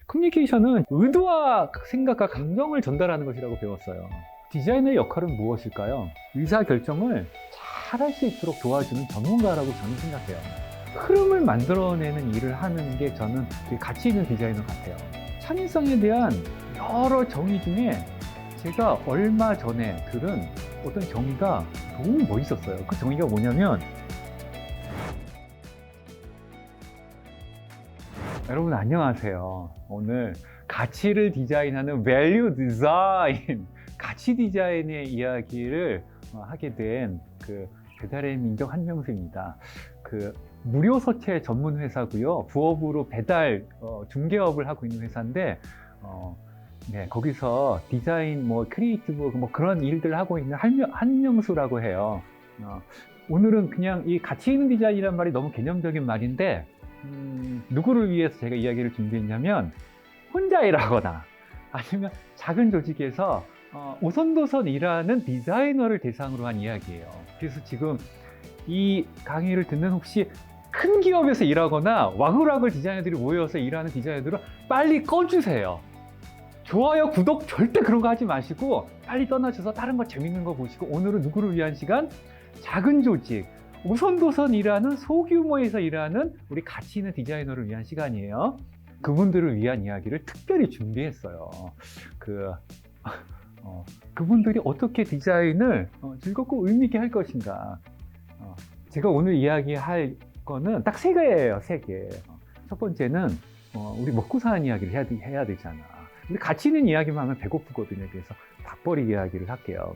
커뮤니케이션은 의도와 생각과 감정을 전달하는 것이라고 배웠어요. 디자이너의 역할은 무엇일까요? 의사결정을 잘 할 수 있도록 도와주는 전문가라고 저는 생각해요. 흐름을 만들어내는 일을 하는 게 저는 되게 가치 있는 디자이너 같아요. 창의성에 대한 여러 정의 중에 제가 얼마 전에 들은 어떤 정의가 너무 멋있었어요. 그 정의가 뭐냐면, 여러분 안녕하세요. 오늘 가치를 디자인하는 밸류 디자인, 가치 디자인의 이야기를 하게 된 그 배달의 민족 한명수입니다. 그 무료 서체 전문 회사고요. 부업으로 배달 중개업을 하고 있는 회사인데 네, 거기서 디자인, 크리에이티브 그런 일들을 하고 있는 한명수라고 해요. 오늘은 그냥 이 가치 있는 디자인이란 말이 너무 개념적인 말인데 누구를 위해서 제가 이야기를 준비했냐면, 혼자 일하거나 아니면 작은 조직에서 오선도선 일하는 디자이너를 대상으로 한 이야기예요. 그래서 지금 이 강의를 듣는 혹시 큰 기업에서 일하거나 와글와글 디자이너들이 모여서 일하는 디자이너들은 빨리 꺼주세요. 좋아요, 구독 절대 그런 거 하지 마시고 빨리 떠나셔서 다른 거 재밌는 거 보시고, 오늘은 누구를 위한 시간? 작은 조직, 오선도선 일하는 소규모에서 일하는 우리 가치 있는 디자이너를 위한 시간이에요. 그분들을 위한 이야기를 특별히 준비했어요. 그분들이 어떻게 디자인을 즐겁고 의미 있게 할 것인가. 제가 오늘 이야기할 거는 딱 세 개예요, 세 개. 첫 번째는 우리 먹고 사는 이야기를 해야 되잖아. 우리 가치 있는 이야기만 하면 배고프거든요. 그래서 밥벌이 이야기를 할게요.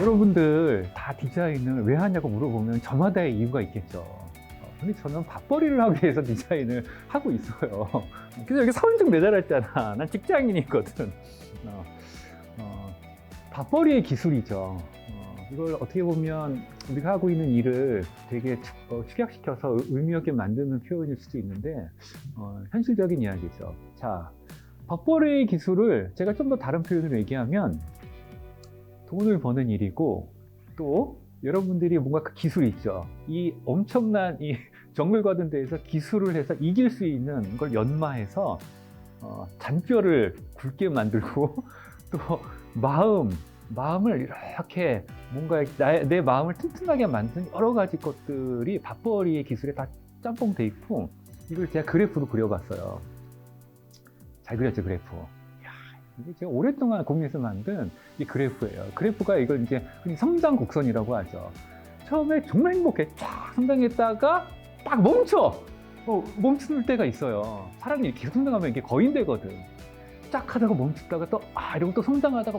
여러분들 다 디자인을 왜 하냐고 물어보면 저마다의 이유가 있겠죠. 근데 저는 밥벌이를 하기 위해서 디자인을 하고 있어요. 그래서 여기 사원증 매달았잖아. 난 직장인이거든. 밥벌이의 기술이죠. 이걸 어떻게 보면 우리가 하고 있는 일을 되게 축약시켜서 의미 있게 만드는 표현일 수도 있는데 현실적인 이야기죠. 자, 밥벌이의 기술을 제가 좀 더 다른 표현으로 얘기하면 돈을 버는 일이고, 또 여러분들이 뭔가 그 기술이 있죠. 이 엄청난 이 정글 가든 데에서 기술을 해서 이길 수 있는 걸 연마해서 잔뼈를 굵게 만들고 또 마음을 이렇게 뭔가 내 마음을 튼튼하게 만드는 여러 가지 것들이 밥벌이의 기술에 다 짬뽕돼 있고, 이걸 제가 그래프로 그려봤어요. 잘 그렸죠, 그래프. 이게 제가 오랫동안 고민해서 만든 이 그래프예요. 그래프가 이걸 이제 성장 곡선이라고 하죠. 처음에 정말 행복해. 쫙 성장했다가 딱 멈출 때가 있어요. 사람이 계속 성장하면 이게 거인되거든. 쫙 하다가 멈췄다가 또 이러고 또 성장하다가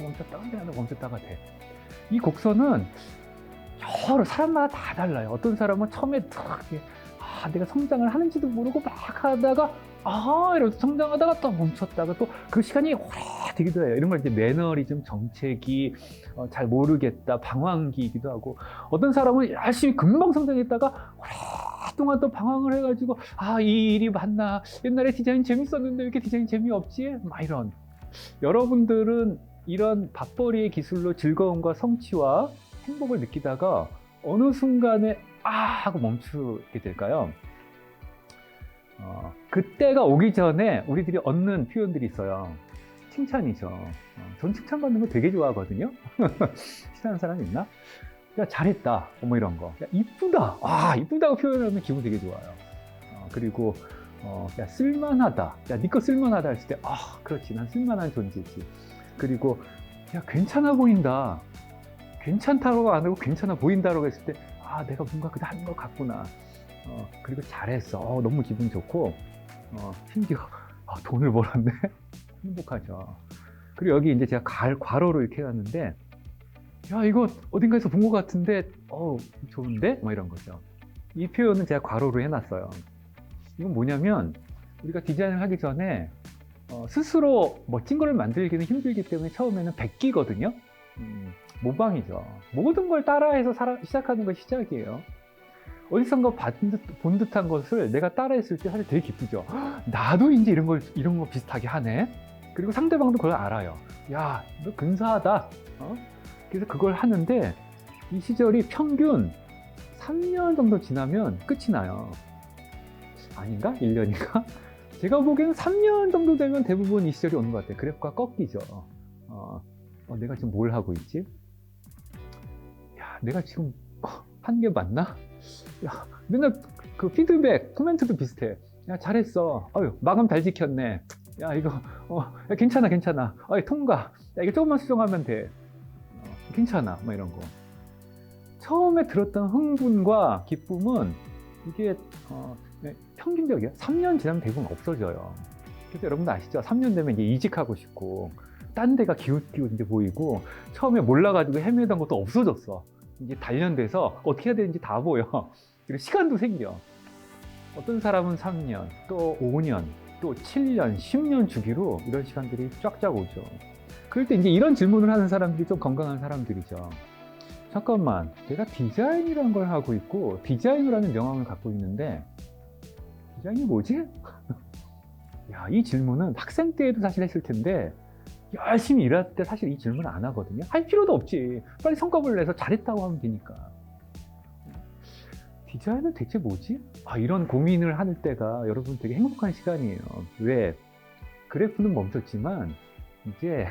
멈췄다가 돼. 이 곡선은 여러 사람마다 다 달라요. 어떤 사람은 처음에 내가 성장을 하는지도 모르고 막 하다가 이러면서 성장하다가 또 멈췄다가 또 그 시간이 오래 되기도 해요. 이런 걸 이제 매너리즘, 정체기, 잘 모르겠다, 방황기이기도 하고, 어떤 사람은 열심히 금방 성장했다가 오랫동안 또 방황을 해가지고 이 일이 맞나, 옛날에 디자인 재밌었는데 왜 이렇게 디자인 재미없지? 막 이런. 여러분들은 이런 밥벌이의 기술로 즐거움과 성취와 행복을 느끼다가 어느 순간에 하고 멈추게 될까요? 그때가 오기 전에 우리들이 얻는 표현들이 있어요. 칭찬이죠. 전 칭찬받는 거 되게 좋아하거든요. 싫어하는 사람 있나? 야, 잘했다. 이런 거. 야, 이쁘다. 이쁘다고 표현하면 기분 되게 좋아요. 그리고 야, 쓸만하다. 야, 네 거 쓸만하다 했을 때 그렇지. 난 쓸만한 존재지. 그리고 야, 괜찮아 보인다. 괜찮다고 안 하고 괜찮아 보인다라고 했을 때 내가 뭔가 그다 하는 것 같구나. 그리고 잘했어. 너무 기분 좋고, 심지어 돈을 벌었네. 행복하죠. 그리고 여기 이제 제가 괄호로 이렇게 해놨는데, 야, 이거 어딘가에서 본 것 같은데, 좋은데? 이런 거죠. 이 표현은 제가 괄호로 해놨어요. 이건 뭐냐면, 우리가 디자인을 하기 전에 스스로 멋진 걸 만들기는 힘들기 때문에 처음에는 베끼거든요. 모방이죠. 모든 걸 따라해서 시작하는 것이 시작이에요. 어디선가 본 듯한 것을 내가 따라했을 때 사실 되게 기쁘죠. 나도 이제 이런 거 비슷하게 하네. 그리고 상대방도 그걸 알아요. 야, 너 근사하다. 그래서 그걸 하는데 이 시절이 평균 3년 정도 지나면 끝이 나요. 아닌가? 1년인가? 제가 보기에는 3년 정도 되면 대부분 이 시절이 오는 것 같아요. 그래프가 꺾이죠. 내가 지금 뭘 하고 있지? 야, 내가 지금 한 게 맞나? 야, 맨날 그 피드백, 코멘트도 비슷해. 야, 잘했어. 아유, 마감 잘 지켰네. 야, 이거, 야, 괜찮아. 통과. 야, 이거 조금만 수정하면 돼. 괜찮아. 뭐 이런 거. 처음에 들었던 흥분과 기쁨은 이게, 평균적이에요. 3년 지나면 대부분 없어져요. 그래서 여러분도 아시죠? 3년 되면 이제 이직하고 싶고, 딴 데가 기웃기웃 이제 보이고, 처음에 몰라가지고 헤매던 것도 없어졌어. 이제 단련돼서 어떻게 해야 되는지 다 보여. 그리고 시간도 생겨. 어떤 사람은 3년, 또 5년, 또 7년, 10년 주기로 이런 시간들이 쫙쫙 오죠. 그럴 때 이제 이런 질문을 하는 사람들이 좀 건강한 사람들이죠. 잠깐만, 내가 디자인이라는 걸 하고 있고, 디자이너라는 명함을 갖고 있는데, 디자인이 뭐지? 야, 이 질문은 학생 때에도 사실 했을 텐데, 열심히 일할 때 사실 이 질문 안 하거든요. 할 필요도 없지. 빨리 성과를 내서 잘했다고 하면 되니까. 디자인은 대체 뭐지? 이런 고민을 할 때가 여러분 되게 행복한 시간이에요. 왜? 그래프는 멈췄지만 이제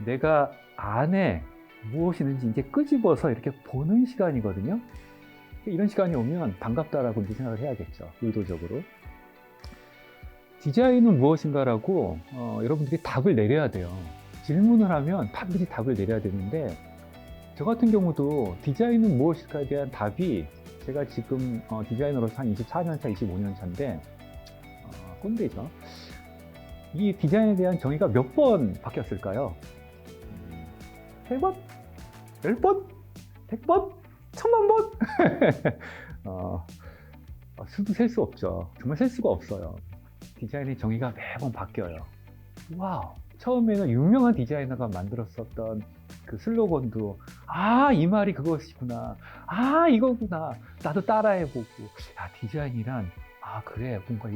내가 안에 무엇이 있는지 이제 끄집어서 이렇게 보는 시간이거든요. 이런 시간이 오면 반갑다라고 이제 생각을 해야겠죠. 의도적으로. 디자인은 무엇인가라고 여러분들이 답을 내려야 돼요. 질문을 하면 반드시 답을 내려야 되는데, 저 같은 경우도 디자인은 무엇일까에 대한 답이, 제가 지금 디자이너로서 한 24년 차, 25년 차인데 꼰대죠. 이 디자인에 대한 정의가 몇 번 바뀌었을까요? 3번? 10번? 100번? 1000만 번? 수도 셀 수 없죠. 정말 셀 수가 없어요. 디자인의 정의가 매번 바뀌어요. 와우! 처음에는 유명한 디자이너가 만들었었던 그 슬로건도, 이 말이 그것이구나. 이거구나. 나도 따라해보고. 야, 디자인이란, 그래. 뭔가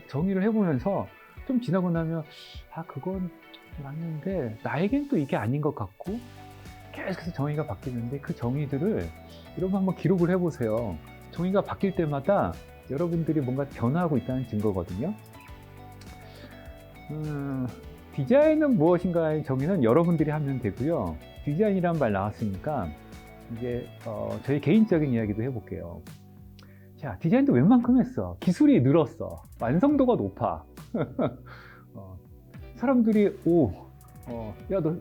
정의를 해보면서 좀 지나고 나면, 그건 맞는데, 나에겐 또 이게 아닌 것 같고, 계속해서 정의가 바뀌는데, 그 정의들을 여러분 한번 기록을 해보세요. 정의가 바뀔 때마다 여러분들이 뭔가 변화하고 있다는 증거거든요. 디자인은 무엇인가의 정의는 여러분들이 하면 되고요. 디자인이란 말 나왔으니까 이제 저희 개인적인 이야기도 해볼게요. 자, 디자인도 웬만큼 했어. 기술이 늘었어. 완성도가 높아. 사람들이 야, 너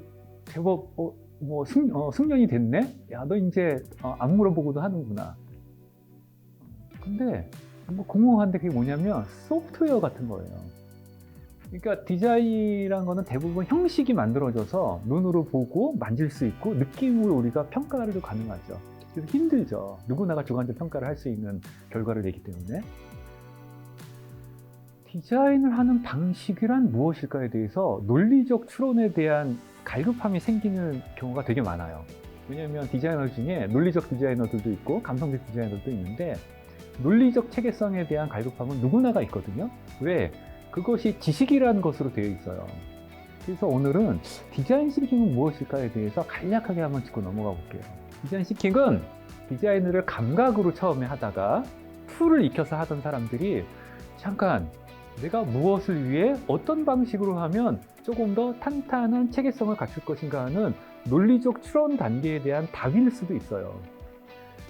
제법 숙련이 됐네? 야, 너 이제 안 물어보고도 하는구나. 근데 뭐 공허한데 그게 뭐냐면 소프트웨어 같은 거예요. 그러니까 디자인이라는 거는 대부분 형식이 만들어져서 눈으로 보고 만질 수 있고 느낌으로 우리가 평가를 가능하죠. 그래서 힘들죠. 누구나가 주관적 평가를 할 수 있는 결과를 내기 때문에. 디자인을 하는 방식이란 무엇일까에 대해서 논리적 추론에 대한 갈급함이 생기는 경우가 되게 많아요. 왜냐하면 디자이너 중에 논리적 디자이너들도 있고 감성적 디자이너들도 있는데, 논리적 체계성에 대한 갈급함은 누구나가 있거든요. 왜? 그것이 지식이라는 것으로 되어 있어요. 그래서 오늘은 디자인 싱킹은 무엇일까에 대해서 간략하게 한번 짚고 넘어가 볼게요. 디자인 싱킹은 디자인을 감각으로 처음에 하다가 툴을 익혀서 하던 사람들이, 잠깐 내가 무엇을 위해 어떤 방식으로 하면 조금 더 탄탄한 체계성을 갖출 것인가 하는 논리적 추론 단계에 대한 답일 수도 있어요.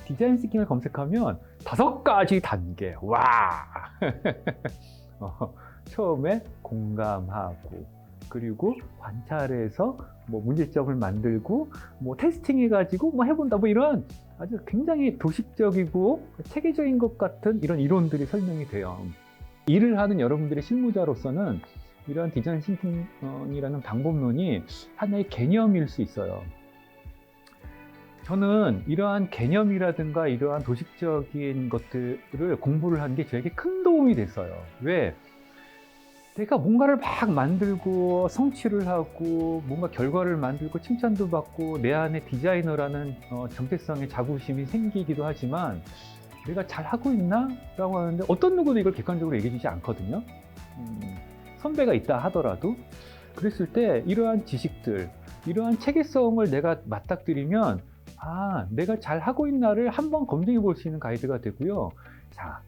디자인 싱킹을 검색하면 5가지 단계. 와! 처음에 공감하고, 그리고 관찰해서 문제점을 만들고, 테스팅해가지고 해본다, 이런 아주 굉장히 도식적이고 체계적인 것 같은 이런 이론들이 설명이 돼요. 일을 하는 여러분들의 실무자로서는 이런 디자인 싱킹이라는 방법론이 하나의 개념일 수 있어요. 저는 이러한 개념이라든가 이러한 도식적인 것들을 공부를 한 게 저에게 큰 도움이 됐어요. 왜? 내가 뭔가를 막 만들고 성취를 하고 뭔가 결과를 만들고 칭찬도 받고 내 안에 디자이너라는 정체성의 자부심이 생기기도 하지만, 내가 잘하고 있나? 라고 하는데 어떤 누구도 이걸 객관적으로 얘기해 주지 않거든요. 선배가 있다 하더라도. 그랬을 때 이러한 지식들, 이러한 체계성을 내가 맞닥뜨리면 내가 잘하고 있나를 한번 검증해 볼 수 있는 가이드가 되고요. 자,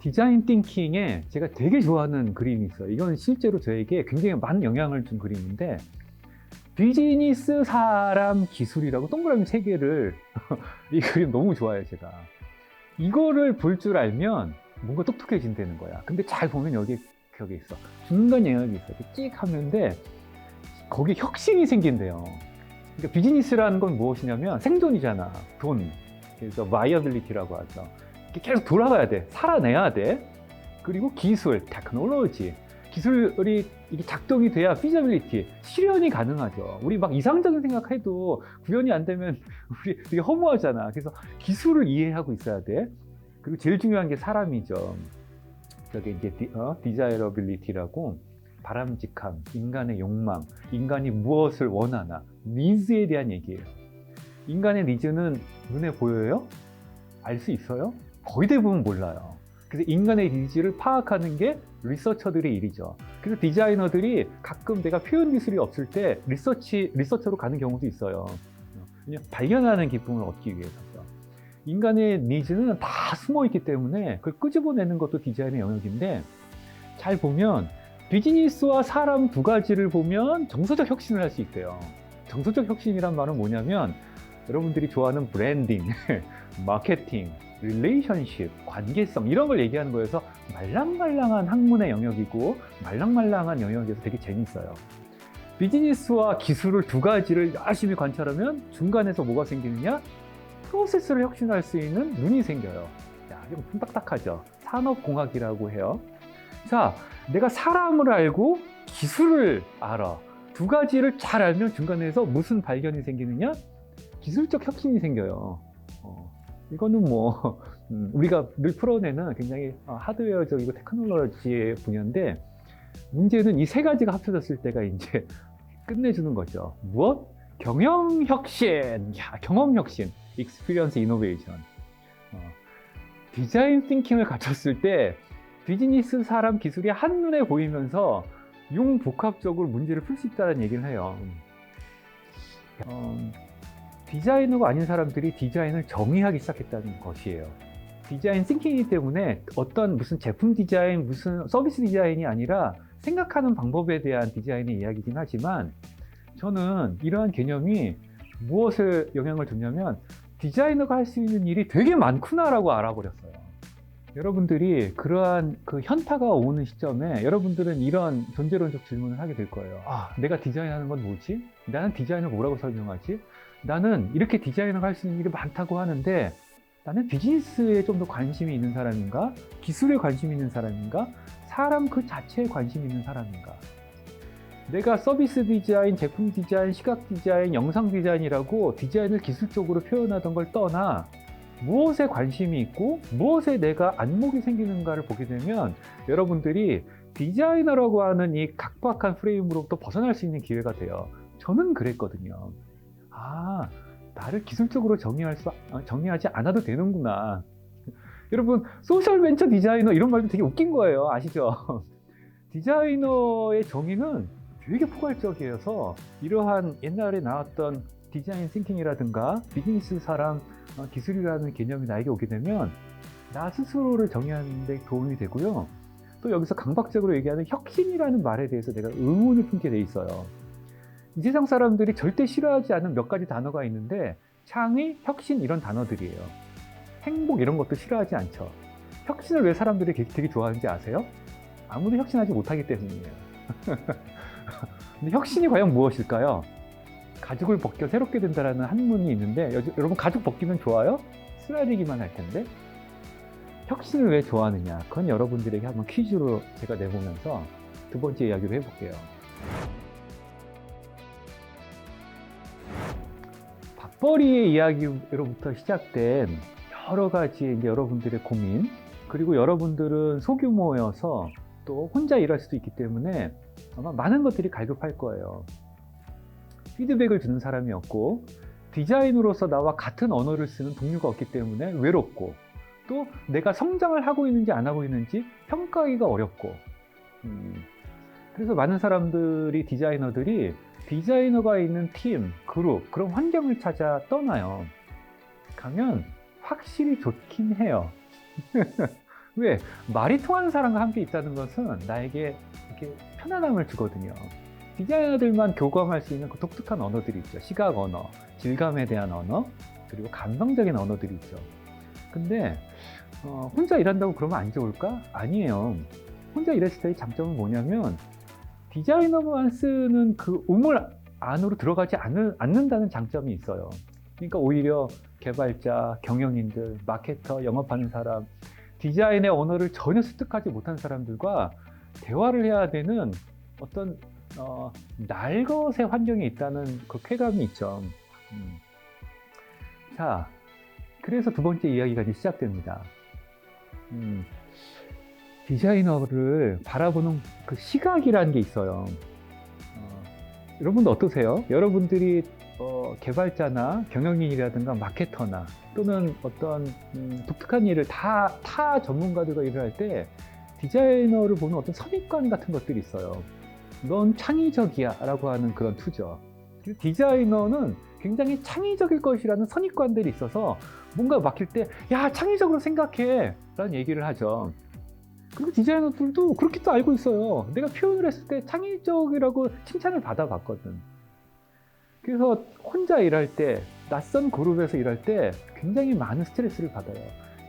디자인 띵킹에 제가 되게 좋아하는 그림이 있어요. 이건 실제로 저에게 굉장히 많은 영향을 준 그림인데, 비즈니스, 사람, 기술이라고 동그라미 3개를 이 그림 너무 좋아해요, 제가. 이거를 볼 줄 알면 뭔가 똑똑해진다는 거야. 근데 잘 보면 여기 벽에 있어. 중간 영역이 있어. 이렇게 찍 하는데 거기에 혁신이 생긴대요. 그러니까 비즈니스라는 건 무엇이냐면 생존이잖아. 돈. 그래서 바이어빌리티라고 하죠. 계속 돌아가야 돼. 살아내야 돼. 그리고 기술, 테크놀로지. 기술이 이게 작동이 돼야 피저빌리티, 실현이 가능하죠. 우리 막 이상적인 생각해도 구현이 안 되면 우리 되게 허무하잖아. 그래서 기술을 이해하고 있어야 돼. 그리고 제일 중요한 게 사람이죠. 저게 이제 디자이러빌리티라고, 바람직함, 인간의 욕망, 인간이 무엇을 원하나, 니즈에 대한 얘기예요. 인간의 니즈는 눈에 보여요? 알 수 있어요? 거의 대부분 몰라요. 그래서 인간의 니즈를 파악하는 게 리서처들의 일이죠. 그래서 디자이너들이 가끔 내가 표현 기술이 없을 때 리서처로 가는 경우도 있어요. 그냥 발견하는 기쁨을 얻기 위해서죠. 인간의 니즈는 다 숨어 있기 때문에 그걸 끄집어내는 것도 디자인의 영역인데, 잘 보면 비즈니스와 사람 두 가지를 보면 정서적 혁신을 할 수 있대요. 정서적 혁신이란 말은 뭐냐면, 여러분들이 좋아하는 브랜딩, 마케팅, 릴레이션십, 관계성, 이런 걸 얘기하는 거여서 말랑말랑한 학문의 영역이고 말랑말랑한 영역에서 되게 재밌어요. 비즈니스와 기술을 두 가지를 열심히 관찰하면 중간에서 뭐가 생기느냐? 프로세스를 혁신할 수 있는 눈이 생겨요. 야, 이거 좀 딱딱하죠? 산업공학이라고 해요. 자, 내가 사람을 알고 기술을 알아. 두 가지를 잘 알면 중간에서 무슨 발견이 생기느냐? 기술적 혁신이 생겨요. 이거는 뭐 우리가 늘 풀어내는 굉장히 하드웨어적이고 테크놀로지의 분야인데, 문제는 이 3가지가 합쳐졌을 때가 이제 끝내주는 거죠. 무엇? 경영혁신! 야, 경험혁신, 익스피리언스 이노베이션. 디자인 띵킹을 갖췄을 때 비즈니스, 사람, 기술이 한눈에 보이면서 융복합적으로 문제를 풀 수 있다는 얘기를 해요. 디자이너가 아닌 사람들이 디자인을 정의하기 시작했다는 것이에요. 디자인 띵킹이기 때문에 어떤 무슨 제품 디자인, 무슨 서비스 디자인이 아니라 생각하는 방법에 대한 디자인의 이야기긴 하지만, 저는 이러한 개념이 무엇을 영향을 주냐면 디자이너가 할 수 있는 일이 되게 많구나라고 알아버렸어요. 여러분들이 그러한 그 현타가 오는 시점에 여러분들은 이런 존재론적 질문을 하게 될 거예요. 내가 디자인하는 건 뭐지? 나는 디자인을 뭐라고 설명하지? 나는 이렇게 디자이너가 할 수 있는 일이 많다고 하는데, 나는 비즈니스에 좀 더 관심이 있는 사람인가? 기술에 관심이 있는 사람인가? 사람 그 자체에 관심이 있는 사람인가? 내가 서비스 디자인, 제품 디자인, 시각 디자인, 영상 디자인이라고 디자인을 기술적으로 표현하던 걸 떠나 무엇에 관심이 있고 무엇에 내가 안목이 생기는가를 보게 되면 여러분들이 디자이너라고 하는 이 각박한 프레임으로부터 벗어날 수 있는 기회가 돼요. 저는 그랬거든요. 나를 기술적으로 정의하지 않아도 되는구나. 여러분, 소셜 벤처 디자이너 이런 말도 되게 웃긴 거예요. 아시죠? 디자이너의 정의는 되게 포괄적이어서, 이러한 옛날에 나왔던 디자인 싱킹이라든가 비즈니스, 사람, 기술이라는 개념이 나에게 오게 되면 나 스스로를 정의하는 데 도움이 되고요. 또 여기서 강박적으로 얘기하는 혁신이라는 말에 대해서 내가 의문을 품게 돼 있어요. 이 세상 사람들이 절대 싫어하지 않는 몇 가지 단어가 있는데, 창의, 혁신 이런 단어들이에요. 행복 이런 것도 싫어하지 않죠. 혁신을 왜 사람들이 되게 좋아하는지 아세요? 아무도 혁신하지 못하기 때문이에요. 근데 혁신이 과연 무엇일까요? 가죽을 벗겨 새롭게 된다는 한문이 있는데, 여러분 가죽 벗기면 좋아요? 쓰라리기만 할 텐데. 혁신을 왜 좋아하느냐? 그건 여러분들에게 한번 퀴즈로 제가 내보면서 두 번째 이야기로 해볼게요. 밥벌이의 이야기로부터 시작된 여러 가지 이제 여러분들의 고민, 그리고 여러분들은 소규모여서 또 혼자 일할 수도 있기 때문에 아마 많은 것들이 갈급할 거예요. 피드백을 주는 사람이 없고, 디자인으로서 나와 같은 언어를 쓰는 동료가 없기 때문에 외롭고, 또 내가 성장을 하고 있는지 안 하고 있는지 평가하기가 어렵고, 그래서 많은 사람들이, 디자이너들이 디자이너가 있는 팀, 그룹, 그런 환경을 찾아 떠나요. 가면 확실히 좋긴 해요. 왜? 말이 통하는 사람과 함께 있다는 것은 나에게 이렇게 편안함을 주거든요. 디자이너들만 교감할 수 있는 그 독특한 언어들이 있죠. 시각 언어, 질감에 대한 언어, 그리고 감성적인 언어들이 있죠. 근데 혼자 일한다고 그러면 안 좋을까? 아니에요. 혼자 일했을 때의 장점은 뭐냐면 디자이너만 쓰는 그 우물 안으로 들어가지 않는다는 장점이 있어요. 그러니까 오히려 개발자, 경영인들, 마케터, 영업하는 사람, 디자인의 언어를 전혀 습득하지 못한 사람들과 대화를 해야 되는 어떤 날것의 환경에 있다는 그 쾌감이 있죠. 자, 그래서 두 번째 이야기가 이제 시작됩니다. 디자이너를 바라보는 그 시각이라는 게 있어요. 여러분도 어떠세요? 여러분들이 개발자나 경영인이라든가 마케터나 또는 어떤 독특한 일을 타 전문가들과 일을 할 때 디자이너를 보는 어떤 선입관 같은 것들이 있어요. 넌 창의적이야 라고 하는 그런 투죠. 디자이너는 굉장히 창의적일 것이라는 선입관들이 있어서 뭔가 막힐 때 야, 창의적으로 생각해 라는 얘기를 하죠. 그리고 디자이너들도 그렇게 또 알고 있어요. 내가 표현을 했을 때 창의적이라고 칭찬을 받아봤거든. 그래서 혼자 일할 때, 낯선 그룹에서 일할 때 굉장히 많은 스트레스를 받아요.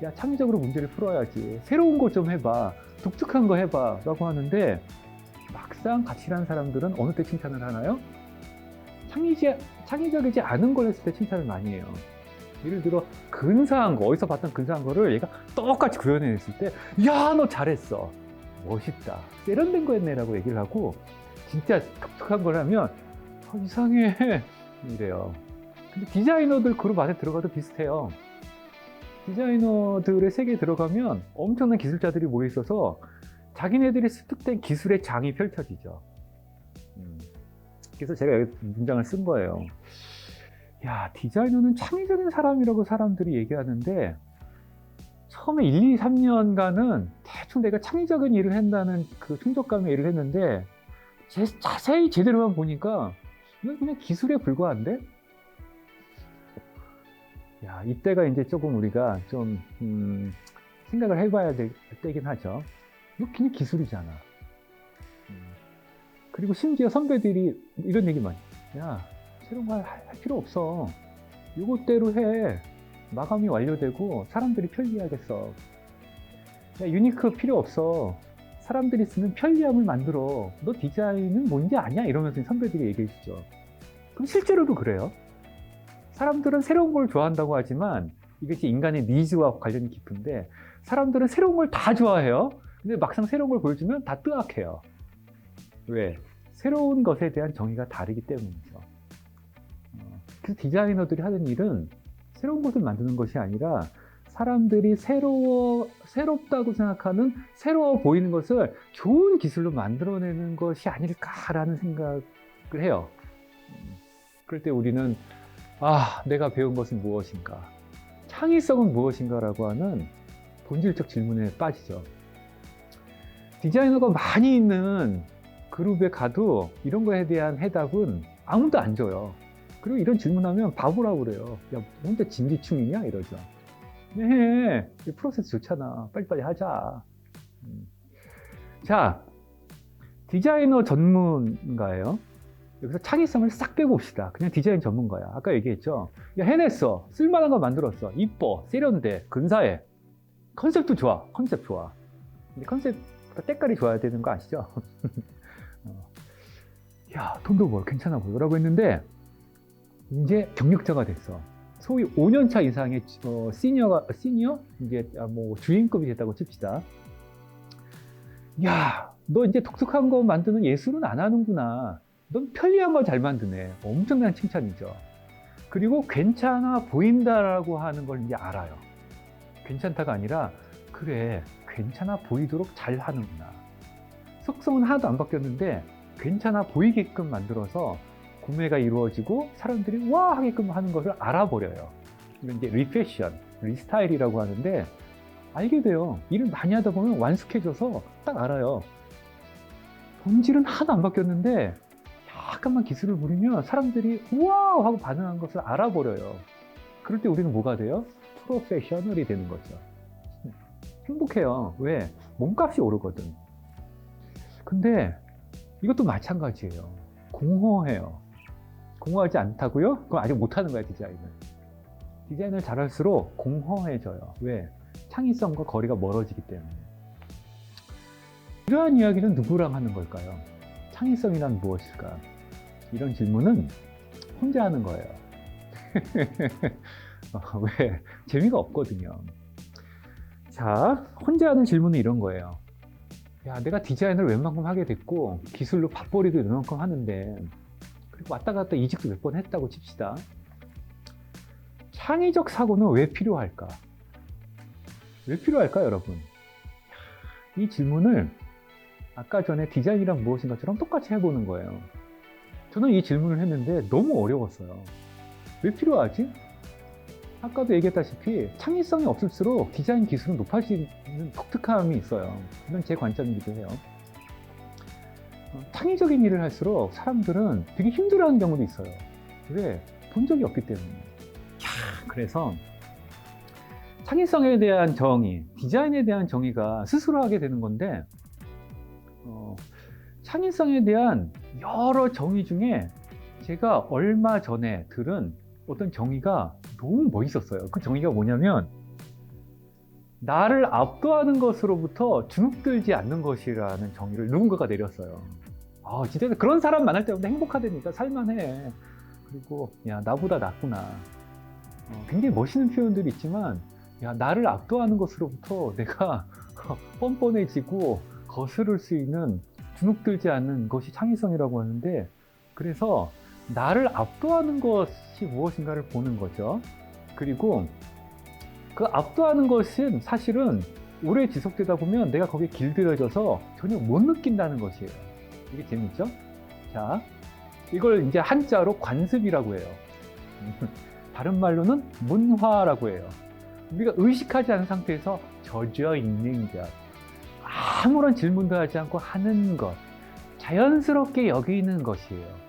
야, 창의적으로 문제를 풀어야지. 새로운 거 좀 해봐. 독특한 거 해봐. 라고 하는데 막상 같이 일하는 사람들은 어느 때 칭찬을 하나요? 창의적이지 않은 걸 했을 때 칭찬을 많이 해요. 예를 들어 근사한 거, 어디서 봤던 근사한 거를 얘가 똑같이 구현해냈을 때 야, 너 잘했어. 멋있다. 세련된 거 했네 라고 얘기를 하고 진짜 독특한 걸 하면 이상해 이래요. 근데 디자이너들 그룹 안에 들어가도 비슷해요. 디자이너들의 세계에 들어가면 엄청난 기술자들이 모여 있어서 자기네들이 습득된 기술의 장이 펼쳐지죠. 그래서 제가 여기 문장을 쓴 거예요. 야, 디자이너는 창의적인 사람이라고 사람들이 얘기하는데 처음에 1, 2, 3년간은 대충 내가 창의적인 일을 한다는 그 충족감에 일을 했는데 자세히 제대로만 보니까 이건 그냥 기술에 불과한데? 야, 이때가 이제 조금 우리가 좀 생각을 해봐야 될 때긴 하죠. 이거 그냥 기술이잖아. 그리고 심지어 선배들이 이런 얘기만 야, 새로운 거 할 필요 없어. 이것대로 해. 마감이 완료되고 사람들이 편리하겠어. 야, 유니크 필요 없어. 사람들이 쓰는 편리함을 만들어. 너 디자인은 뭔지 아냐? 이러면서 선배들이 얘기해 주죠. 그럼 실제로도 그래요. 사람들은 새로운 걸 좋아한다고 하지만 이것이 인간의 니즈와 관련이 깊은데 사람들은 새로운 걸 다 좋아해요. 근데 막상 새로운 걸 보여주면 다 뜨악해요. 왜? 새로운 것에 대한 정의가 다르기 때문이죠. 그래서 디자이너들이 하는 일은 새로운 것을 만드는 것이 아니라 사람들이 새롭다고 생각하는 새로워 보이는 것을 좋은 기술로 만들어내는 것이 아닐까라는 생각을 해요. 그럴 때 우리는 내가 배운 것은 무엇인가? 창의성은 무엇인가라고 하는 본질적 질문에 빠지죠. 디자이너가 많이 있는 그룹에 가도 이런 거에 대한 해답은 아무도 안 줘요. 그리고 이런 질문하면 바보라고 그래요. 야, 혼자 진지충이냐? 이러죠. 네, 이 프로세스 좋잖아. 빨리빨리 하자. 자, 디자이너 전문가예요. 여기서 창의성을 싹 빼고 봅시다. 그냥 디자인 전문가야. 아까 얘기했죠. 야, 해냈어. 쓸만한 거 만들었어. 이뻐. 세련돼. 근사해. 컨셉도 좋아. 컨셉 좋아. 근데 컨셉보다 때깔이 좋아야 되는 거 아시죠? 야, 돈도 벌 괜찮아 보여라고 했는데 이제 경력자가 됐어. 소위 5년차 이상의 시니어? 이제 뭐 주임급이 됐다고 칩시다. 야, 너 이제 독특한 거 만드는 예술은 안 하는구나. 넌 편리한 거 잘 만드네. 엄청난 칭찬이죠. 그리고 괜찮아 보인다라고 하는 걸 이제 알아요. 괜찮다가 아니라 그래, 괜찮아 보이도록 잘 하는구나. 속성은 하나도 안 바뀌었는데 괜찮아 보이게끔 만들어서 구매가 이루어지고 사람들이 와 하게끔 하는 것을 알아버려요. 이건 이제 리패션, 리스타일이라고 하는데 알게 돼요. 일을 많이 하다 보면 완숙해져서 딱 알아요. 본질은 하나도 안 바뀌었는데 약간만 기술을 부리면 사람들이 우와 하고 반응한 것을 알아버려요. 그럴 때 우리는 뭐가 돼요? 프로페셔널이 되는 거죠. 행복해요. 왜? 몸값이 오르거든. 근데 이것도 마찬가지예요. 공허해요. 공허하지 않다고요? 그럼 아직 못하는 거야, 디자인을. 디자인을 잘할수록 공허해져요. 왜? 창의성과 거리가 멀어지기 때문에. 이러한 이야기는 누구랑 하는 걸까요? 창의성이란 무엇일까? 이런 질문은 혼자 하는 거예요. 왜? 재미가 없거든요. 자, 혼자 하는 질문은 이런 거예요. 야, 내가 디자인을 웬만큼 하게 됐고 기술로 밥벌이도 웬만큼 하는데, 그리고 왔다 갔다 이직도 몇 번 했다고 칩시다. 창의적 사고는 왜 필요할까? 왜 필요할까, 여러분? 이 질문을 아까 전에 디자인이란 무엇인가처럼 똑같이 해보는 거예요. 저는 이 질문을 했는데 너무 어려웠어요. 왜 필요하지? 아까도 얘기했다시피 창의성이 없을수록 디자인 기술은 높아지는 독특함이 있어요. 이건 제 관점이기도 해요. 창의적인 일을 할수록 사람들은 되게 힘들어하는 경우도 있어요. 왜? 본 적이 없기 때문에. 그래서 창의성에 대한 정의, 디자인에 대한 정의가 스스로 하게 되는 건데, 창의성에 대한 여러 정의 중에 제가 얼마 전에 들은 어떤 정의가 너무 멋있었어요. 그 정의가 뭐냐면, 나를 압도하는 것으로부터 주눅들지 않는 것이라는 정의를 누군가가 내렸어요. 진짜 그런 사람 만날 때마다 행복하다니까, 살만해. 그리고 야, 나보다 낫구나. 굉장히 멋있는 표현들이 있지만, 야, 나를 압도하는 것으로부터 내가 뻔뻔해지고 거스를 수 있는, 주눅들지 않는 것이 창의성이라고 하는데, 그래서 나를 압도하는 것이 무엇인가를 보는 거죠. 그리고 그 압도하는 것은 사실은 오래 지속되다 보면 내가 거기에 길들여져서 전혀 못 느낀다는 것이에요. 이게 재밌죠? 자, 이걸 이제 한자로 관습이라고 해요. 다른 말로는 문화라고 해요. 우리가 의식하지 않은 상태에서 젖어 있는 것, 아무런 질문도 하지 않고 하는 것, 자연스럽게 여기는 것이에요.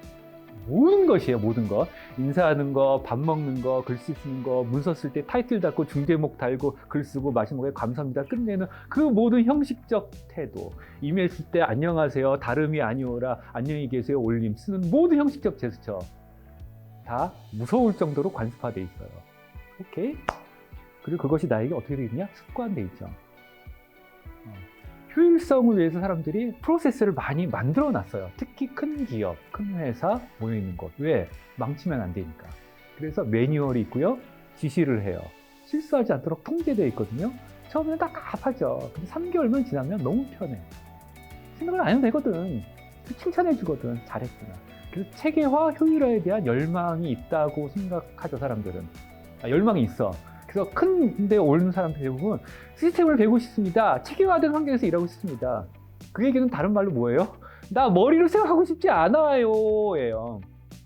모든 것이에요, 모든 것. 인사하는 거, 밥 먹는 거, 글씨 쓰는 거, 문서 쓸 때 타이틀 달고 중제목 달고 글 쓰고 마지막에 감사합니다 끝내는 그 모든 형식적 태도, 이메일 쓸 때 안녕하세요, 다름이 아니오라, 안녕히 계세요 올림 쓰는 모든 형식적 제스처 다 무서울 정도로 관습화돼 있어요. 오케이? 그리고 그것이 나에게 어떻게 되어 있냐? 습관돼 있죠. 효율성을 위해서 사람들이 프로세스를 많이 만들어 놨어요. 특히 큰 기업, 큰 회사 모여 있는 곳. 왜? 망치면 안 되니까. 그래서 매뉴얼이 있고요. 지시를 해요. 실수하지 않도록 통제되어 있거든요. 처음에는 답답하죠. 근데 3개월만 지나면 너무 편해. 생각을 안 해도 되거든. 칭찬해 주거든. 잘했구나. 그래서 체계화, 효율화에 대한 열망이 있다고 생각하죠, 사람들은. 열망이 있어. 그래서 큰 데 오는 사람들 대부분 시스템을 배우고 싶습니다. 체계화된 환경에서 일하고 싶습니다. 그 얘기는 다른 말로 뭐예요? 나 머리로 생각하고 싶지 않아요 예요.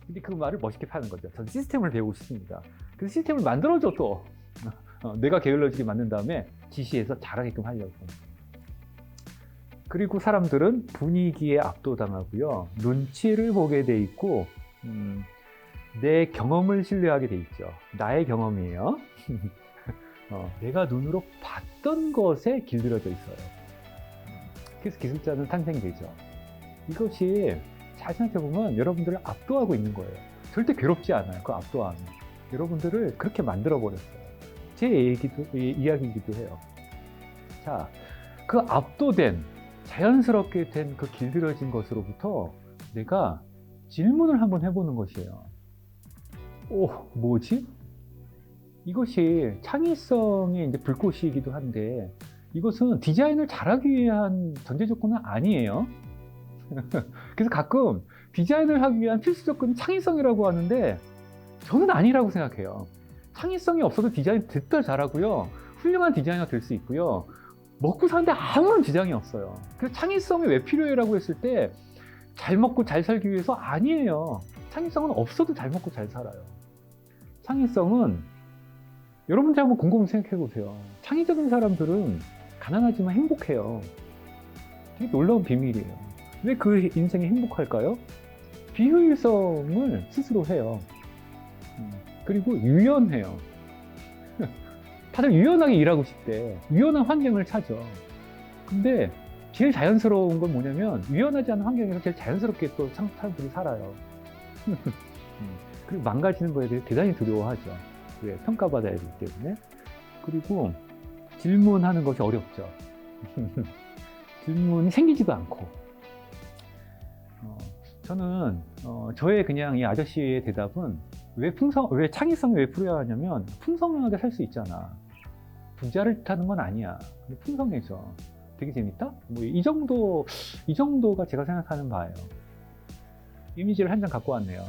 근데 그 말을 멋있게 파는 거죠. 전 시스템을 배우고 싶습니다. 그 시스템을 만들어줘 또. 내가 게을러지게 만든 다음에 지시해서 잘하게끔 하려고. 그리고 사람들은 분위기에 압도당하고요. 눈치를 보게 돼 있고, 내 경험을 신뢰하게 돼 있죠. 나의 경험이에요. 내가 눈으로 봤던 것에 길들여져 있어요. 그래서 기술자는 탄생되죠. 이것이 잘 생각해보면 여러분들을 압도하고 있는 거예요. 절대 괴롭지 않아요. 그 압도함이. 여러분들을 그렇게 만들어버렸어요. 제 이야기이기도 해요. 자, 그 압도된, 자연스럽게 된 그 길들여진 것으로부터 내가 질문을 한번 해보는 것이에요. 뭐지? 이것이 창의성의 이제 불꽃이기도 한데, 이것은 디자인을 잘하기 위한 전제 조건은 아니에요. 그래서 가끔 디자인을 하기 위한 필수 조건이 창의성이라고 하는데, 저는 아니라고 생각해요. 창의성이 없어도 디자인 됐다 잘하고요. 훌륭한 디자이너가 될 수 있고요. 먹고 사는데 아무런 지장이 없어요. 그래서 창의성이 왜 필요해라고 했을 때, 잘 먹고 잘 살기 위해서 아니에요. 창의성은 없어도 잘 먹고 잘 살아요. 창의성은 여러분들 한번 곰곰이 생각해 보세요. 창의적인 사람들은 가난하지만 행복해요. 되게 놀라운 비밀이에요. 왜 그 인생이 행복할까요? 비효율성을 스스로 해요. 그리고 유연해요. 다들 유연하게 일하고 싶대. 유연한 환경을 찾아. 근데 제일 자연스러운 건 뭐냐면 유연하지 않은 환경에서 제일 자연스럽게 또 사람들이 살아요. 그리고 망가지는 거에 대해 대단히 두려워하죠. 왜? 평가받아야 되기 때문에. 그리고 질문하는 것이 어렵죠. 질문이 생기지도 않고. 저는 저의 그냥 이 아저씨의 대답은 왜 창의성이 왜 필요하냐면 풍성하게 살 수 있잖아. 부자를 뜻하는 건 아니야. 근데 풍성해져. 되게 재밌다? 뭐 이 정도가 제가 생각하는 바예요. 이미지를 한 장 갖고 왔네요.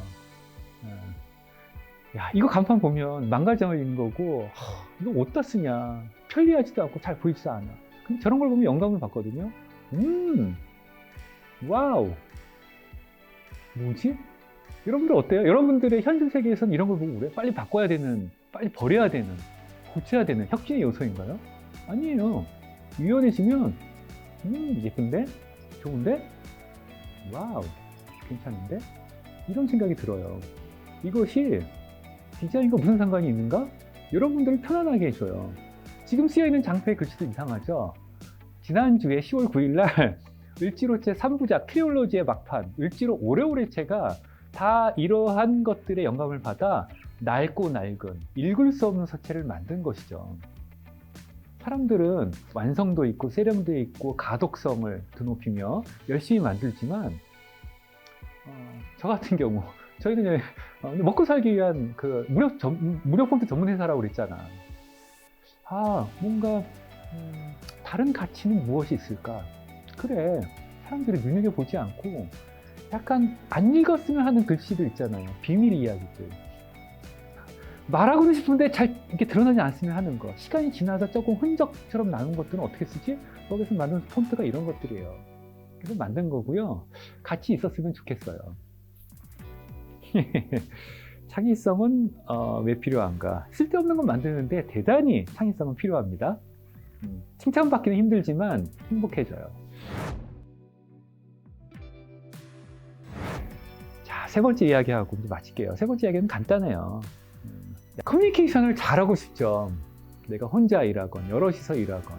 야, 이거 간판 보면 망가져 있는 거고, 이거 어디다 쓰냐. 편리하지도 않고 잘 보이지도 않아. 근데 저런 걸 보면 영감을 받거든요. 와우. 뭐지? 여러분들 어때요? 여러분들의 현실 세계에서는 이런 걸 보고 그래? 빨리 바꿔야 되는, 빨리 버려야 되는, 고쳐야 되는 혁신의 요소인가요? 아니에요. 유연해지면, 예쁜데? 좋은데? 와우. 괜찮은데? 이런 생각이 들어요. 이것이 디자인과 무슨 상관이 있는가? 여러분들을 편안하게 해줘요. 지금 쓰여있는 장표의 글씨도 이상하죠? 지난주에 10월 9일날 을지로체 3부작 트리올로지의 막판, 을지로 오래오래체가 다 이러한 것들의 영감을 받아 낡고 낡은 읽을 수 없는 서체를 만든 것이죠. 사람들은 완성도 있고 세련도 있고 가독성을 드높이며 열심히 만들지만 저 같은 경우 저희는 먹고 살기 위한 그 무료 폰트 전문 회사라고 그랬잖아. 뭔가 다른 가치는 무엇이 있을까? 그래, 사람들이 눈여겨보지 않고 약간 안 읽었으면 하는 글씨들 있잖아요. 비밀 이야기들. 말하고는 싶은데 잘 이렇게 드러나지 않았으면 하는 거. 시간이 지나서 조금 흔적처럼 나는 것들은 어떻게 쓰지? 거기서 만든 폰트가 이런 것들이에요. 그래서 만든 거고요. 같이 있었으면 좋겠어요. 창의성은 왜 필요한가? 쓸데없는 건 만드는데 대단히 창의성은 필요합니다. 칭찬받기는 힘들지만 행복해져요. 자, 세 번째 이야기하고 이제 마칠게요. 세 번째 이야기는 간단해요. 커뮤니케이션을 잘하고 싶죠. 내가 혼자 일하건 여럿이서 일하건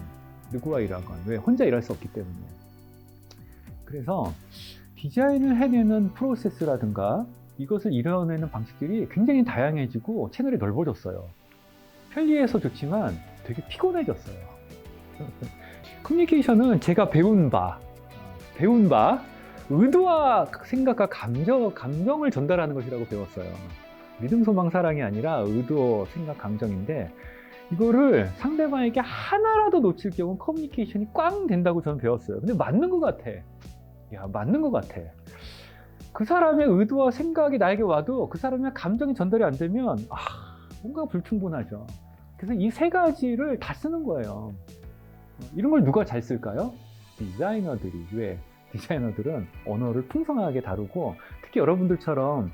누구와 일하건 왜 혼자 일할 수 없기 때문에. 그래서 디자인을 해내는 프로세스라든가 이것을 이뤄내는 방식들이 굉장히 다양해지고 채널이 넓어졌어요. 편리해서 좋지만 되게 피곤해졌어요. 커뮤니케이션은 제가 배운 바 의도와 생각과 감정을 전달하는 것이라고 배웠어요. 믿음, 소망, 사랑이 아니라 의도, 생각, 감정인데 이거를 상대방에게 하나라도 놓칠 경우 커뮤니케이션이 꽝 된다고 저는 배웠어요. 근데 맞는 것 같아. 야, 맞는 것 같아. 그 사람의 의도와 생각이 나에게 와도 그 사람의 감정이 전달이 안 되면 뭔가 불충분하죠. 그래서 이 세 가지를 다 쓰는 거예요. 이런 걸 누가 잘 쓸까요? 디자이너들이. 왜? 디자이너들은 언어를 풍성하게 다루고 특히 여러분들처럼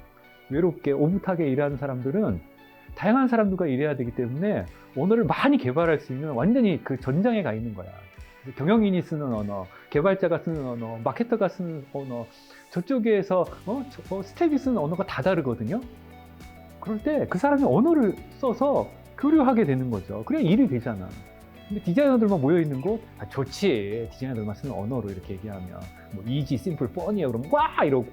외롭게 오붓하게 일하는 사람들은 다양한 사람들과 일해야 되기 때문에 언어를 많이 개발할 수 있는 완전히 그 전장에 가 있는 거야. 경영인이 쓰는 언어, 개발자가 쓰는 언어, 마케터가 쓰는 언어, 저쪽에서 스텝이 쓰는 언어가 다 다르거든요. 그럴 때 그 사람이 언어를 써서 교류하게 되는 거죠. 그래야 일이 되잖아. 근데 디자이너들만 모여 있는 거 좋지. 디자이너들만 쓰는 언어로 이렇게 얘기하면 뭐 easy, simple, fun이야 그러면 와 이러고.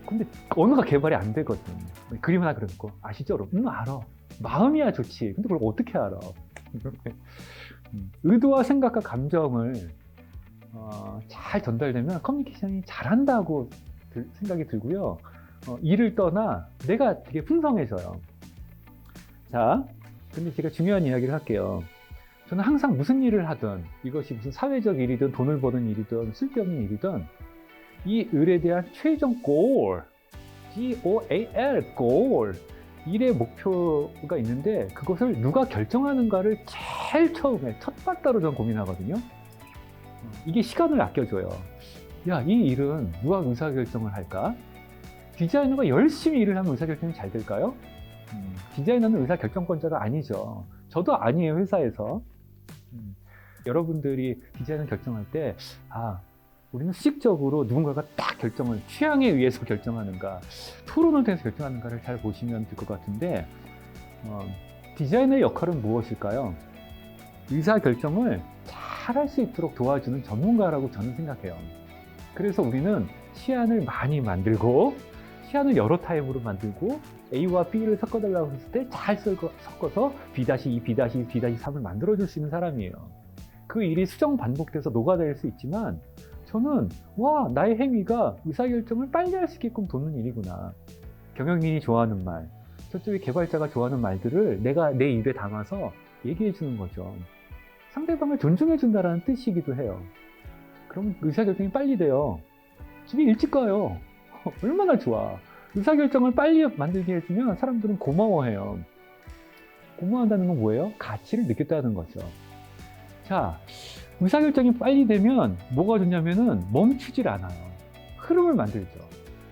근데 언어가 개발이 안 되거든. 그림 하나 그려놓고 아시죠? 알아. 마음이야 좋지. 근데 그걸 어떻게 알아? 의도와 생각과 감정을 잘 전달되면 커뮤니케이션이 잘한다고 생각이 들고요. 일을 떠나 내가 되게 풍성해져요. 자, 근데 제가 중요한 이야기를 할게요. 저는 항상 무슨 일을 하든 이것이 무슨 사회적 일이든 돈을 버는 일이든 쓸데없는 일이든 이 일에 대한 최종 goal, G-O-A-L, goal, 일의 목표가 있는데 그것을 누가 결정하는가를 제일 처음에 첫 발다로 저는 고민하거든요. 이게 시간을 아껴줘요. 야, 이 일은 누가 의사결정을 할까? 디자이너가 열심히 일을 하면 의사결정이 잘 될까요? 디자이너는 의사결정권자가 아니죠. 저도 아니에요, 회사에서. 여러분들이 디자인을 결정할 때 우리는 수직적으로 누군가가 딱 결정을 취향에 의해서 결정하는가 토론을 통해서 결정하는가를 잘 보시면 될 것 같은데 디자이너의 역할은 무엇일까요? 의사결정을 잘 할 수 있도록 도와주는 전문가라고 저는 생각해요. 그래서 우리는 시안을 많이 만들고, 시안을 여러 타입으로 만들고, A와 B를 섞어달라고 했을 때 잘 섞어서 B-2, B-2, B-3을 만들어줄 수 있는 사람이에요. 그 일이 수정 반복돼서 녹아낼 수 있지만, 저는 와, 나의 행위가 의사결정을 빨리 할 수 있게끔 돕는 일이구나. 경영인이 좋아하는 말, 저쪽에 개발자가 좋아하는 말들을 내가 내 입에 담아서 얘기해 주는 거죠. 상대방을 존중해 준다는 뜻이기도 해요. 그러면 의사결정이 빨리 돼요. 집에 일찍 가요. 얼마나 좋아. 의사결정을 빨리 만들게 해주면 사람들은 고마워해요. 고마워한다는 건 뭐예요? 가치를 느꼈다는 거죠. 자, 의사결정이 빨리 되면 뭐가 좋냐면은 멈추질 않아요. 흐름을 만들죠.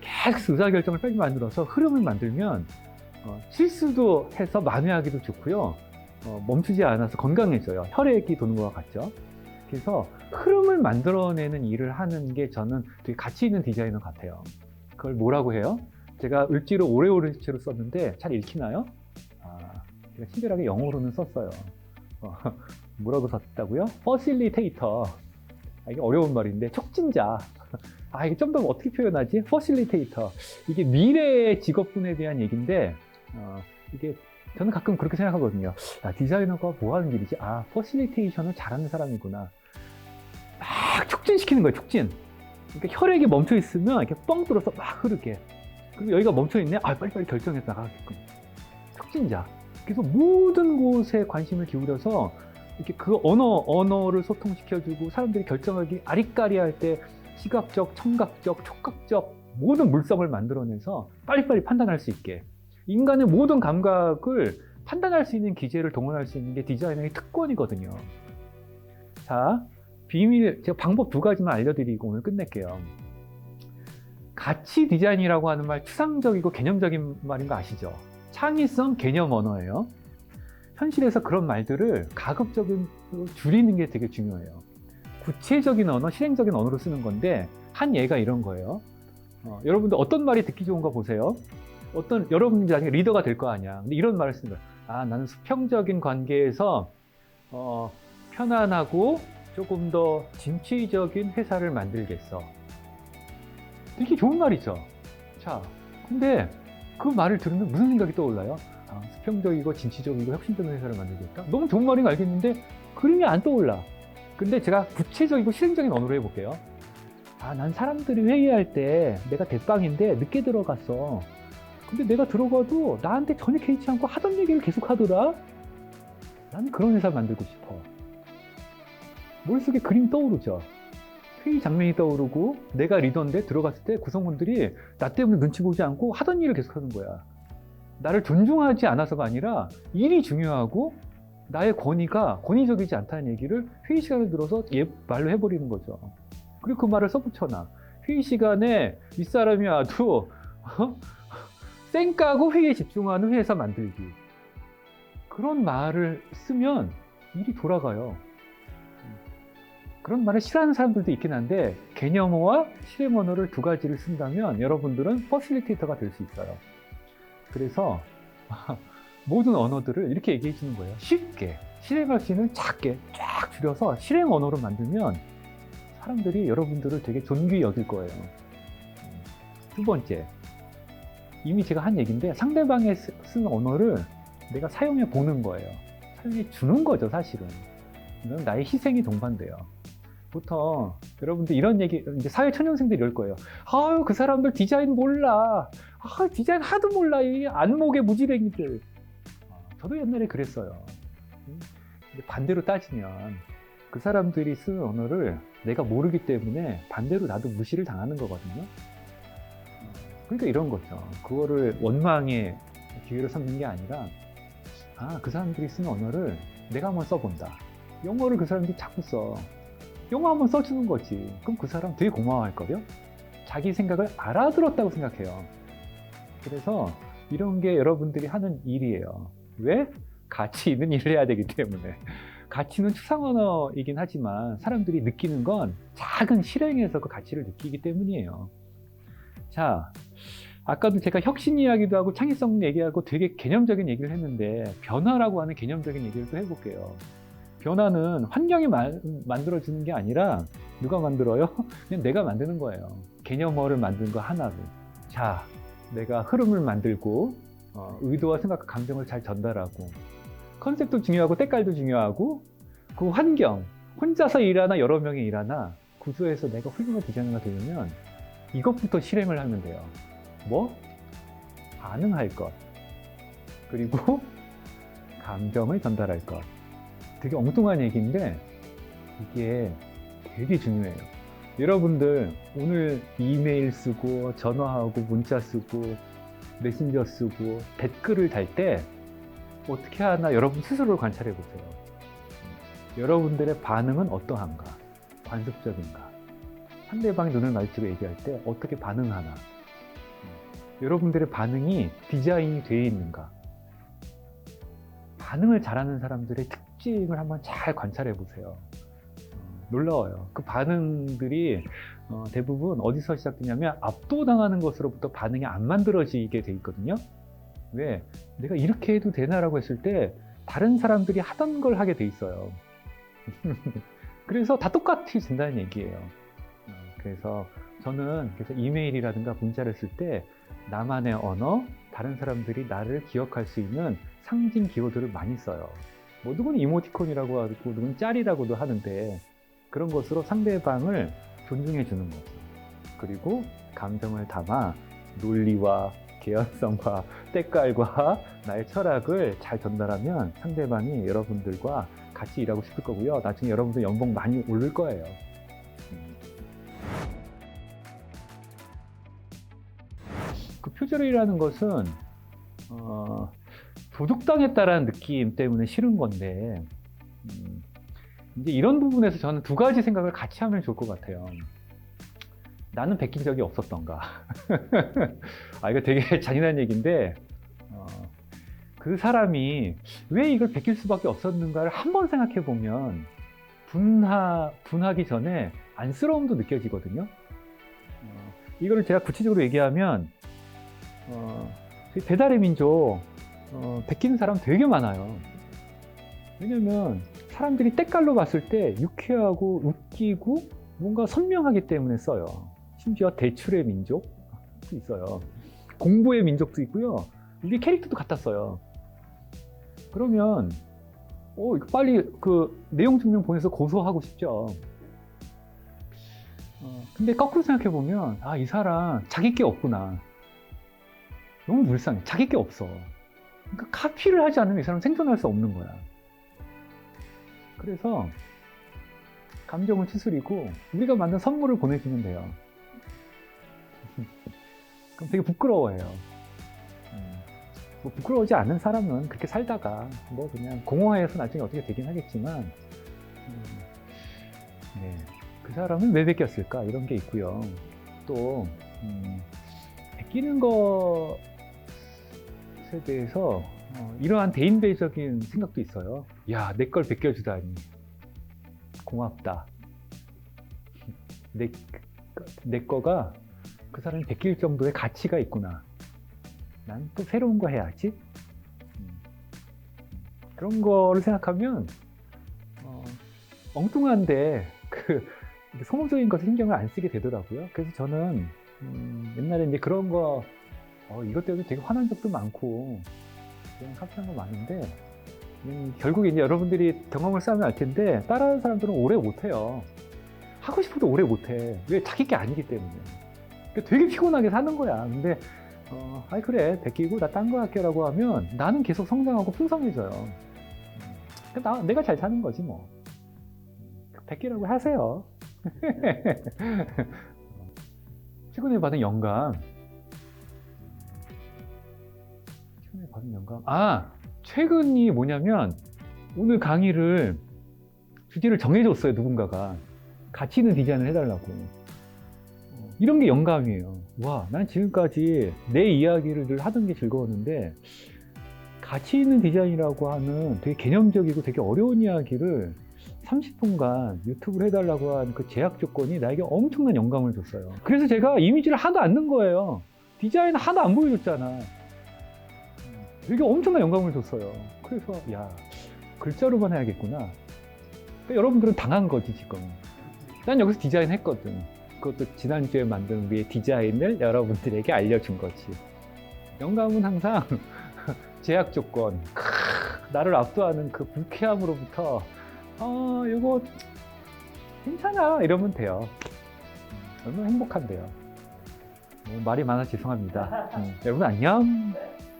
계속 의사결정을 빨리 만들어서 흐름을 만들면 실수도 해서 만회하기도 좋고요. 멈추지 않아서 건강해져요. 혈액이 도는 것과 같죠. 그래서 흐름을 만들어내는 일을 하는 게 저는 되게 가치 있는 디자이너 같아요. 그걸 뭐라고 해요? 제가 을지로 오래오래 시체로 썼는데 잘 읽히나요? 제가 친절하게 영어로는 썼어요. 뭐라고 썼다고요? Facilitator. 이게 어려운 말인데 촉진자. 이게 좀 더 어떻게 표현하지? Facilitator. 이게 미래의 직업군에 대한 얘기인데 이게 저는 가끔 그렇게 생각하거든요. 디자이너가 뭐 하는 일이지? 퍼실리테이션을 잘하는 사람이구나. 막 촉진시키는 거예요, 촉진. 그러니까 혈액이 멈춰 있으면 이렇게 뻥 뚫어서 막 흐르게. 그리고 여기가 멈춰 있네? 빨리빨리 결정해서 나가게끔. 촉진자. 그래서 모든 곳에 관심을 기울여서 이렇게 그 언어를 소통시켜주고 사람들이 결정하기 아리까리할 때 시각적, 청각적, 촉각적 모든 물성을 만들어내서 빨리빨리 판단할 수 있게. 인간의 모든 감각을 판단할 수 있는 기제를 동원할 수 있는 게 디자이너의 특권이거든요. 자, 제가 방법 2가지만 알려드리고 오늘 끝낼게요. 가치 디자인이라고 하는 말 추상적이고 개념적인 말인 거 아시죠? 창의성 개념 언어예요. 현실에서 그런 말들을 가급적으로 줄이는 게 되게 중요해요. 구체적인 언어, 실행적인 언어로 쓰는 건데 한 예가 이런 거예요. 여러분들 어떤 말이 듣기 좋은가 보세요. 여러분들이 나중에 리더가 될 거 아니야. 근데 이런 말을 쓰는 거야. 나는 수평적인 관계에서 편안하고 조금 더 진취적인 회사를 만들겠어. 되게 좋은 말이죠. 자, 근데 그 말을 들으면 무슨 생각이 떠올라요? 수평적이고 진취적이고 혁신적인 회사를 만들겠다? 너무 좋은 말인 거 알겠는데 그림이 안 떠올라. 근데 제가 구체적이고 실행적인 언어로 해볼게요. 난 사람들이 회의할 때 내가 대빵인데 늦게 들어갔어. 근데 내가 들어가도 나한테 전혀 개의치 않고 하던 얘기를 계속 하더라? 나는 그런 회사 만들고 싶어. 머릿속에 그림 떠오르죠? 회의 장면이 떠오르고 내가 리더인데 들어갔을 때 구성원들이 나 때문에 눈치 보지 않고 하던 일을 계속 하는 거야. 나를 존중하지 않아서가 아니라 일이 중요하고 나의 권위가 권위적이지 않다는 얘기를 회의 시간에 들어서 말로 해버리는 거죠. 그리고 그 말을 써붙여놔. 회의 시간에 윗사람이 와도 쌩 까고 회의에 집중하는 회사 만들기. 그런 말을 쓰면 일이 돌아가요. 그런 말을 싫어하는 사람들도 있긴 한데 개념어와 실행 언어를 2가지를 쓴다면 여러분들은 퍼실리테이터가 될 수 있어요. 그래서 모든 언어들을 이렇게 얘기해 주는 거예요. 쉽게 실행할 수 있는 작게 쫙 줄여서 실행 언어로 만들면 사람들이 여러분들을 되게 존귀히 여길 거예요. 2번째, 이미 제가 한 얘기인데 상대방이 쓰는 언어를 내가 사용해 보는 거예요. 사용해 주는 거죠, 사실은. 이건 나의 희생이 동반돼요. 보통 여러분들 이런 얘기, 이제 사회 초년생들이 이럴 거예요. 그 사람들 디자인 몰라. 디자인 하도 몰라. 이 안목의 무지랭이들. 저도 옛날에 그랬어요. 근데 반대로 따지면 그 사람들이 쓰는 언어를 내가 모르기 때문에 반대로 나도 무시를 당하는 거거든요. 그러니까 이런 거죠. 그거를 원망의 기회로 삼는 게 아니라 그 사람들이 쓰는 언어를 내가 한번 써본다. 영어를 그 사람들이 자꾸 써. 영어 한번 써주는 거지. 그럼 그 사람 되게 고마워할걸요? 자기 생각을 알아들었다고 생각해요. 그래서 이런 게 여러분들이 하는 일이에요. 왜? 가치 있는 일을 해야 되기 때문에. 가치는 추상 언어이긴 하지만 사람들이 느끼는 건 작은 실행에서 그 가치를 느끼기 때문이에요. 자, 아까도 제가 혁신 이야기도 하고 창의성 얘기하고 되게 개념적인 얘기를 했는데 변화라고 하는 개념적인 얘기를 또 해볼게요. 변화는 환경이 만들어주는 게 아니라 누가 만들어요? 그냥 내가 만드는 거예요. 개념어를 만든 거 하나로. 자, 내가 흐름을 만들고 의도와 생각과 감정을 잘 전달하고 컨셉도 중요하고 때깔도 중요하고 그 환경, 혼자서 일하나 여러 명이 일하나 구조에서 내가 훌륭한 디자이너가 되려면 이것부터 실행을 하면 돼요. 뭐? 반응할 것. 그리고 감정을 전달할 것. 되게 엉뚱한 얘기인데 이게 되게 중요해요. 여러분들 오늘 이메일 쓰고 전화하고 문자 쓰고 메신저 쓰고 댓글을 달 때 어떻게 하나 여러분 스스로를 관찰해 보세요. 여러분들의 반응은 어떠한가? 관습적인가? 상대방의 눈을 마주치고 얘기할 때 어떻게 반응하나? 여러분들의 반응이 디자인이 되어 있는가? 반응을 잘하는 사람들의 특징을 한번 잘 관찰해 보세요. 놀라워요. 그 반응들이 대부분 어디서 시작되냐면 압도당하는 것으로부터 반응이 안 만들어지게 돼 있거든요. 왜? 내가 이렇게 해도 되나라고 했을 때 다른 사람들이 하던 걸 하게 돼 있어요. 그래서 다 똑같이 된다는 얘기예요. 그래서 저는 이메일이라든가 문자를 쓸 때 나만의 언어, 다른 사람들이 나를 기억할 수 있는 상징 기호들을 많이 써요. 뭐 누구는 이모티콘이라고 하고 누구는 짤이라고도 하는데 그런 것으로 상대방을 존중해 주는 거죠. 그리고 감정을 담아 논리와 개연성과 때깔과 나의 철학을 잘 전달하면 상대방이 여러분들과 같이 일하고 싶을 거고요. 나중에 여러분들 연봉 많이 오를 거예요. 그 표절이라는 것은 도둑당했다라는 느낌 때문에 싫은 건데 이제 이런 부분에서 저는 두 가지 생각을 같이 하면 좋을 것 같아요. 나는 베낀 적이 없었던가. 이거 되게 잔인한 얘기인데 그 사람이 왜 이걸 베낄 수밖에 없었는가를 한번 생각해 보면 분하기 전에 안쓰러움도 느껴지거든요. 이거를 제가 구체적으로 얘기하면 배달의 민족 베끼는 사람 되게 많아요. 왜냐면 사람들이 때깔로 봤을 때 유쾌하고 웃기고 뭔가 선명하기 때문에 써요. 심지어 대출의 민족도 있어요. 공부의 민족도 있고요. 우리 캐릭터도 갖다 써요. 그러면 이거 빨리 그 내용 증명 보내서 고소하고 싶죠. 근데 거꾸로 생각해 보면 이 사람 자기 게 없구나. 너무 불쌍해. 자기 게 없어. 그러니까 카피를 하지 않으면 이 사람 생존할 수 없는 거야. 그래서 감정을 추스리고 우리가 만든 선물을 보내주면 돼요. 그럼 되게 부끄러워해요. 뭐 부끄러워하지 않은 사람은 그렇게 살다가 뭐 그냥 공허해서 나중에 어떻게 되긴 하겠지만 네, 그 사람은 왜 베꼈을까 이런 게 있고요. 또 베끼는 것에 대해서 이러한 대인배적인 생각도 있어요. 야, 내 걸 베껴주다니 고맙다. 내 거가 그 사람이 베낄 정도의 가치가 있구나. 난 또 새로운 거 해야지. 그런 거를 생각하면 엉뚱한데 소모적인 것에 신경을 안 쓰게 되더라고요. 그래서 저는 옛날에 이제 그런 거 이것 때문에 되게 화난 적도 많고 그냥 깜짝한 거 많은데 결국에 이제 여러분들이 경험을 쌓으면 알 텐데 따라하는 사람들은 오래 못해요. 하고 싶어도 오래 못해. 왜? 자기 게 아니기 때문에. 그러니까 되게 피곤하게 사는 거야. 근데 그래 베끼고 나 딴 거 할게라고 하면 나는 계속 성장하고 풍성해져요. 내가 잘 사는 거지 뭐. 베끼라고 하세요. 최근에 받은 영감. 최근이 뭐냐면 오늘 강의를 주제를 정해줬어요. 누군가가 가치 있는 디자인을 해달라고. 이런 게 영감이에요. 와, 난 지금까지 내 이야기를 늘 하던 게 즐거웠는데 가치 있는 디자인이라고 하는 되게 개념적이고 되게 어려운 이야기를 30분간 유튜브를 해달라고 한 그 제약 조건이 나에게 엄청난 영감을 줬어요. 그래서 제가 이미지를 하나도 안 넣은 거예요. 디자인 하나 안 보여줬잖아. 이게 엄청난 영감을 줬어요. 그래서 야, 글자로만 해야겠구나. 그러니까 여러분들은 당한 거지 지금. 난 여기서 디자인 했거든. 그것도 지난주에 만든 우리의 디자인을 여러분들에게 알려준 거지. 영감은 항상 제약 조건, 나를 압도하는 그 불쾌함으로부터 이거 괜찮아 이러면 돼요. 얼마나 행복한데요. 말이 많아 죄송합니다. 여러분 안녕.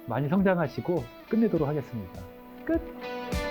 많이 성장하시고 끝내도록 하겠습니다. 끝.